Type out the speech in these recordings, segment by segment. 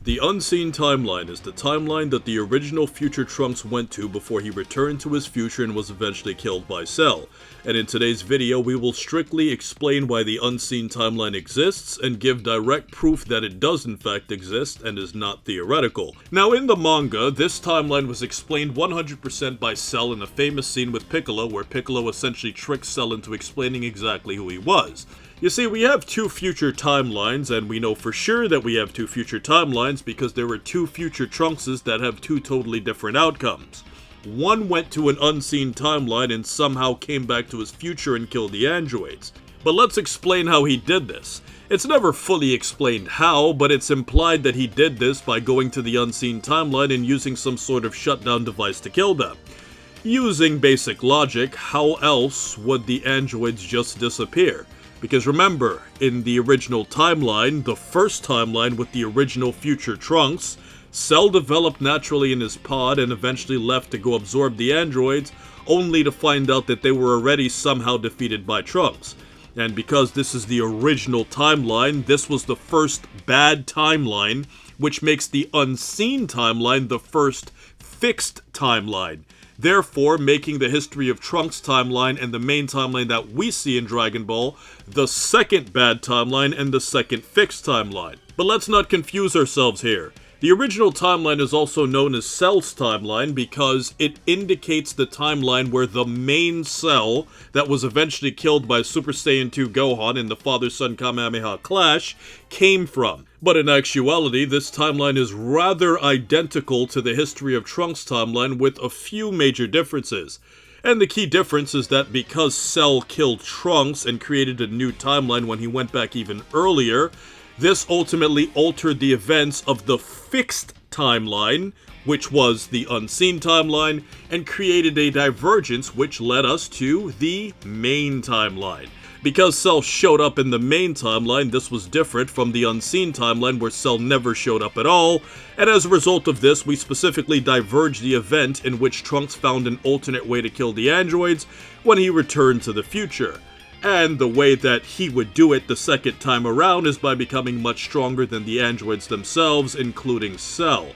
The Unseen Timeline is the timeline that the original future Trunks went to before he returned to his future and was eventually killed by Cell. And in today's video, we will strictly explain why the Unseen Timeline exists and give direct proof that it does in fact exist and is not theoretical. Now in the manga, this timeline was explained 100% by Cell in a famous scene with Piccolo where Piccolo essentially tricks Cell into explaining exactly who he was. You see, we have two future timelines, and we know for sure that we have two future timelines because there were two future Trunkses that have two totally different outcomes. One went to an unseen timeline and somehow came back to his future and killed the androids. But let's explain how he did this. It's never fully explained how, but it's implied that he did this by going to the unseen timeline and using some sort of shutdown device to kill them. Using basic logic, how else would the androids just disappear? Because remember, in the original timeline, the first timeline with the original future Trunks, Cell developed naturally in his pod and eventually left to go absorb the androids, only to find out that they were already somehow defeated by Trunks. And because this is the original timeline, this was the first bad timeline, which makes the unseen timeline the first fixed timeline. Therefore, making the history of Trunks timeline and the main timeline that we see in Dragon Ball the second bad timeline and the second fixed timeline. But let's not confuse ourselves here. The original timeline is also known as Cell's timeline because it indicates the timeline where the main Cell that was eventually killed by Super Saiyan 2 Gohan in the father-son Kamehameha clash came from. But in actuality, this timeline is rather identical to the history of Trunks timeline with a few major differences. And the key difference is that because Cell killed Trunks and created a new timeline when he went back even earlier, this ultimately altered the events of the fixed timeline, which was the unseen timeline, and created a divergence which led us to the main timeline. Because Cell showed up in the main timeline, this was different from the unseen timeline where Cell never showed up at all, and as a result of this, we specifically diverged the event in which Trunks found an alternate way to kill the androids when he returned to the future. And the way that he would do it the second time around is by becoming much stronger than the androids themselves, including Cell.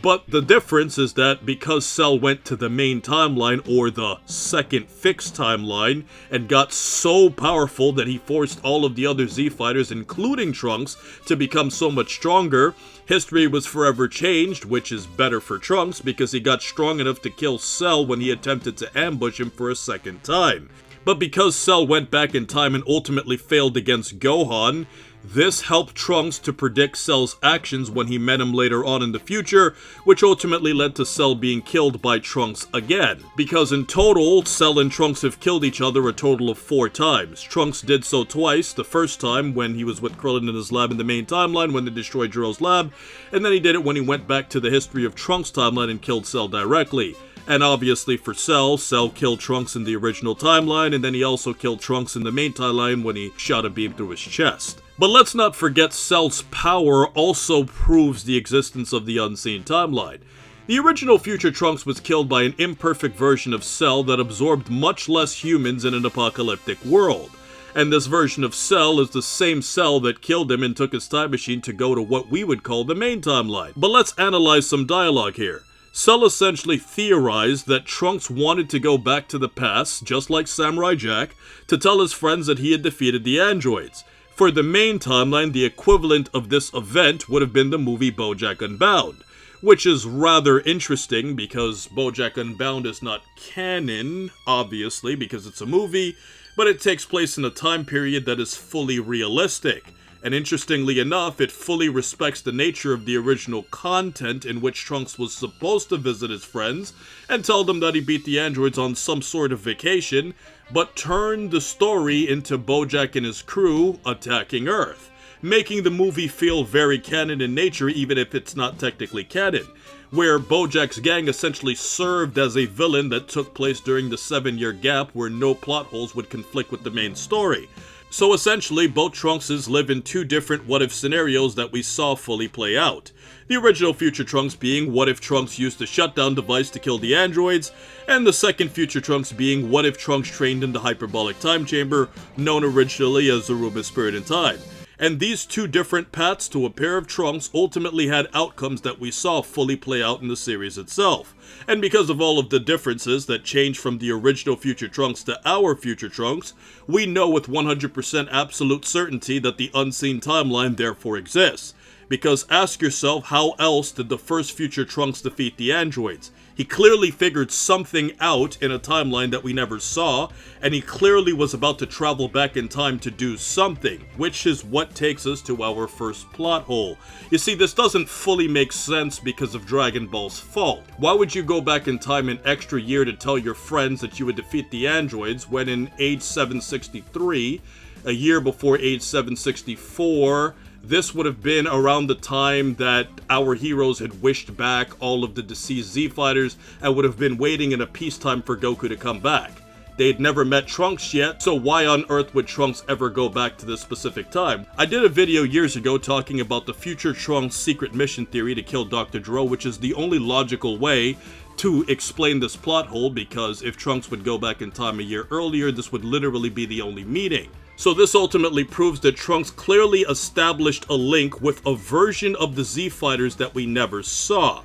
But the difference is that because Cell went to the main timeline, or the second fixed timeline, and got so powerful that he forced all of the other Z fighters, including Trunks, to become so much stronger, history was forever changed, which is better for Trunks because he got strong enough to kill Cell when he attempted to ambush him for a second time. But because Cell went back in time and ultimately failed against Gohan, this helped Trunks to predict Cell's actions when he met him later on in the future, which ultimately led to Cell being killed by Trunks again. Because in total, Cell and Trunks have killed each other a total of 4 times. Trunks did so twice, the first time when he was with Krillin in his lab in the main timeline when they destroyed Jiro's lab, and then he did it when he went back to the history of Trunks timeline and killed Cell directly. And obviously for Cell killed Trunks in the original timeline, and then he also killed Trunks in the main timeline when he shot a beam through his chest. But let's not forget Cell's power also proves the existence of the unseen timeline. The original future Trunks was killed by an imperfect version of Cell that absorbed much less humans in an apocalyptic world. And this version of Cell is the same Cell that killed him and took his time machine to go to what we would call the main timeline. But let's analyze some dialogue here. Cell essentially theorized that Trunks wanted to go back to the past, just like Samurai Jack, to tell his friends that he had defeated the androids. For the main timeline, the equivalent of this event would have been the movie BoJack Unbound, which is rather interesting because BoJack Unbound is not canon, obviously, because it's a movie, but it takes place in a time period that is fully realistic. And interestingly enough, it fully respects the nature of the original content in which Trunks was supposed to visit his friends and tell them that he beat the androids on some sort of vacation, but turned the story into BoJack and his crew attacking Earth, making the movie feel very canon in nature even if it's not technically canon, where BoJack's gang essentially served as a villain that took place during the 7-year gap where no plot holes would conflict with the main story. So essentially, both Trunkses live in two different what-if scenarios that we saw fully play out. The original future Trunks being what if Trunks used the shutdown device to kill the androids, and the second future Trunks being what if Trunks trained in the hyperbolic time chamber, known originally as Zaruba's Spirit in Time. And these two different paths to a pair of Trunks ultimately had outcomes that we saw fully play out in the series itself. And because of all of the differences that changed from the original Future Trunks to our Future Trunks, we know with 100% absolute certainty that the unseen timeline therefore exists. Because ask yourself, how else did the first Future Trunks defeat the androids? He clearly figured something out in a timeline that we never saw, and he clearly was about to travel back in time to do something, which is what takes us to our first plot hole. You see, this doesn't fully make sense because of Dragon Ball's fault. Why would you go back in time an extra year to tell your friends that you would defeat the androids when in age 763, a year before age 764, this would have been around the time that our heroes had wished back all of the deceased Z-Fighters and would have been waiting in a peacetime for Goku to come back. They had never met Trunks yet, so why on earth would Trunks ever go back to this specific time? I did a video years ago talking about the Future Trunks secret mission theory to kill Dr. Gero, which is the only logical way to explain this plot hole, because if Trunks would go back in time a year earlier, this would literally be the only meeting. So this ultimately proves that Trunks clearly established a link with a version of the Z-Fighters that we never saw.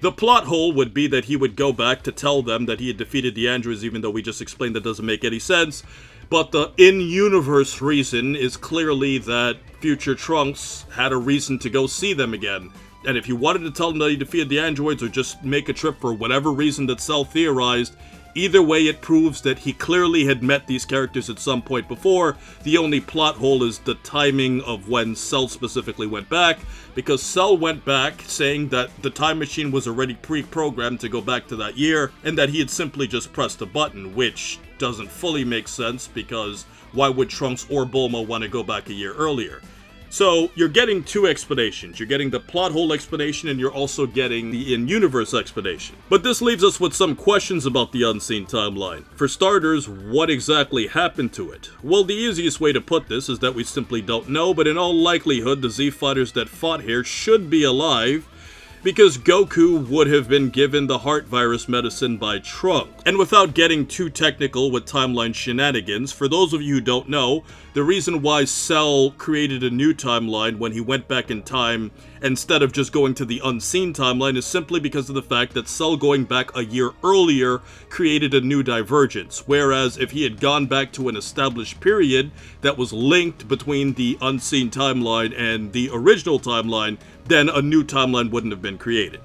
The plot hole would be that he would go back to tell them that he had defeated the androids, even though we just explained that doesn't make any sense. But the in-universe reason is clearly that Future Trunks had a reason to go see them again. And if you wanted to tell them that he defeated the androids or just make a trip for whatever reason that Cell theorized, either way it proves that he clearly had met these characters at some point before. The only plot hole is the timing of when Cell specifically went back, because Cell went back saying that the time machine was already pre-programmed to go back to that year, and that he had simply just pressed a button, which doesn't fully make sense, because why would Trunks or Bulma want to go back a year earlier? So, you're getting two explanations. You're getting the plot hole explanation, and you're also getting the in-universe explanation. But this leaves us with some questions about the unseen timeline. For starters, what exactly happened to it? Well, the easiest way to put this is that we simply don't know, but in all likelihood, the Z-Fighters that fought here should be alive, because Goku would have been given the heart virus medicine by Trunks. And without getting too technical with timeline shenanigans, for those of you who don't know, the reason why Cell created a new timeline when he went back in time instead of just going to the unseen timeline is simply because of the fact that Cell going back a year earlier created a new divergence, whereas if he had gone back to an established period that was linked between the unseen timeline and the original timeline, then a new timeline wouldn't have been created.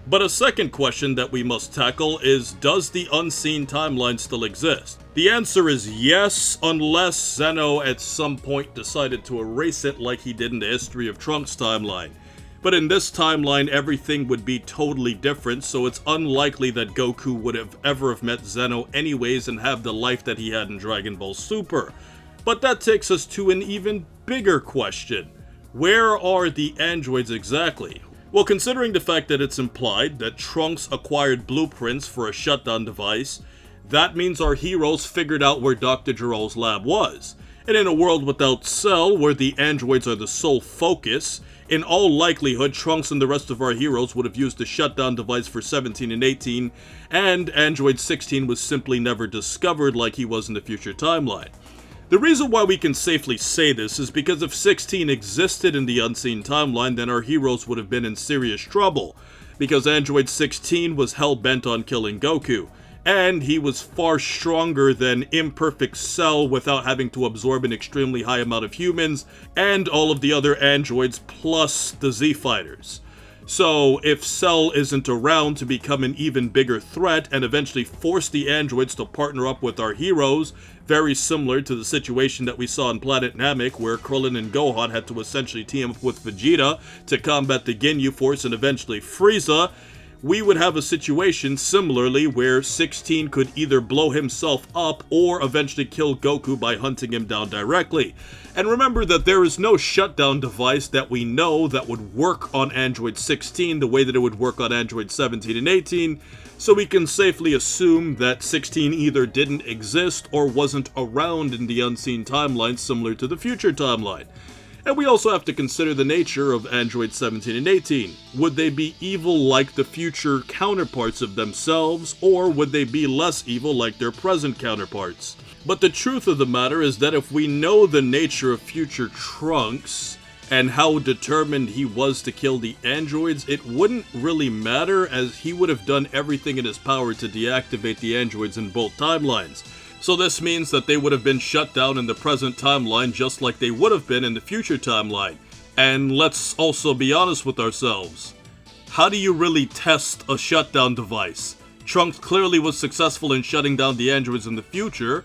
But a second question that we must tackle is, does the unseen timeline still exist? The answer is yes, unless Zeno at some point decided to erase it like he did in the History of Trunks timeline. But in this timeline, everything would be totally different, so it's unlikely that Goku would have ever met Zeno anyways and have the life that he had in Dragon Ball Super. But that takes us to an even bigger question. Where are the androids exactly? Well, considering the fact that it's implied that Trunks acquired blueprints for a shutdown device, that means our heroes figured out where Dr. Gero's lab was. And in a world without Cell, where the androids are the sole focus, in all likelihood, Trunks and the rest of our heroes would have used the shutdown device for 17 and 18, and Android 16 was simply never discovered like he was in the future timeline. The reason why we can safely say this is because if 16 existed in the unseen timeline, then our heroes would have been in serious trouble, because Android 16 was hell-bent on killing Goku, and he was far stronger than imperfect Cell without having to absorb an extremely high amount of humans, and all of the other androids plus the Z-Fighters. So, if Cell isn't around to become an even bigger threat and eventually force the androids to partner up with our heroes, very similar to the situation that we saw in Planet Namek, where Krillin and Gohan had to essentially team up with Vegeta to combat the Ginyu Force and eventually Frieza, we would have a situation similarly where 16 could either blow himself up or eventually kill Goku by hunting him down directly. And remember that there is no shutdown device that we know that would work on Android 16 the way that it would work on Android 17 and 18, so we can safely assume that 16 either didn't exist or wasn't around in the unseen timeline similar to the future timeline. And we also have to consider the nature of Android 17 and 18. Would they be evil like the future counterparts of themselves, or would they be less evil like their present counterparts? But the truth of the matter is that if we know the nature of future Trunks, and how determined he was to kill the androids, it wouldn't really matter, as he would have done everything in his power to deactivate the androids in both timelines. So this means that they would have been shut down in the present timeline just like they would have been in the future timeline. And let's also be honest with ourselves. How do you really test a shutdown device? Trunks clearly was successful in shutting down the androids in the future,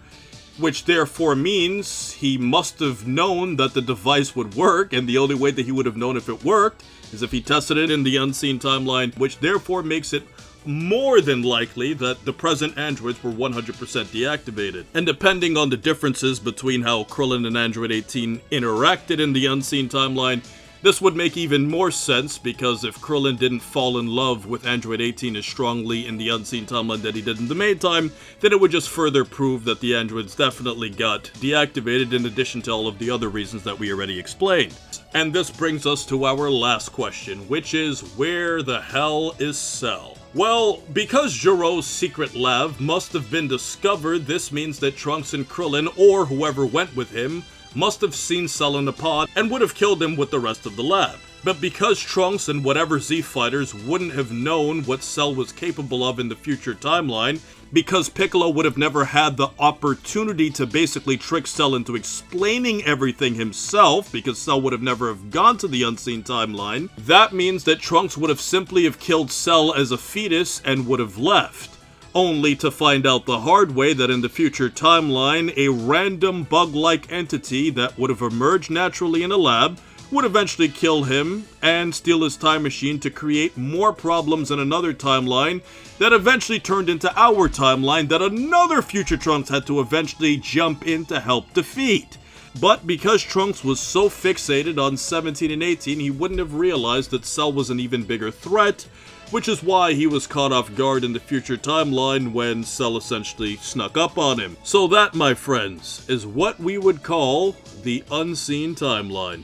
which therefore means he must have known that the device would work, and the only way that he would have known if it worked is if he tested it in the unseen timeline, which therefore makes it more than likely that the present androids were 100% deactivated. And depending on the differences between how Krillin and Android 18 interacted in the unseen timeline, this would make even more sense, because if Krillin didn't fall in love with Android 18 as strongly in the unseen timeline that he did in the main time, then it would just further prove that the androids definitely got deactivated, in addition to all of the other reasons that we already explained. And this brings us to our last question, which is, where the hell is Cell? Well, because Jiro's secret lab must have been discovered, this means that Trunks and Krillin, or whoever went with him, must have seen Cell in the pod and would have killed him with the rest of the lab. But because Trunks and whatever Z-Fighters wouldn't have known what Cell was capable of in the future timeline, because Piccolo would have never had the opportunity to basically trick Cell into explaining everything himself, because Cell would have never have gone to the unseen timeline, that means that Trunks would have simply have killed Cell as a fetus and would have left. Only to find out the hard way that in the future timeline, a random bug-like entity that would have emerged naturally in a lab would eventually kill him and steal his time machine to create more problems in another timeline that eventually turned into our timeline that another future Trunks had to eventually jump in to help defeat. But because Trunks was so fixated on 17 and 18, he wouldn't have realized that Cell was an even bigger threat, which is why he was caught off guard in the future timeline when Cell essentially snuck up on him. So that, my friends, is what we would call the unseen timeline.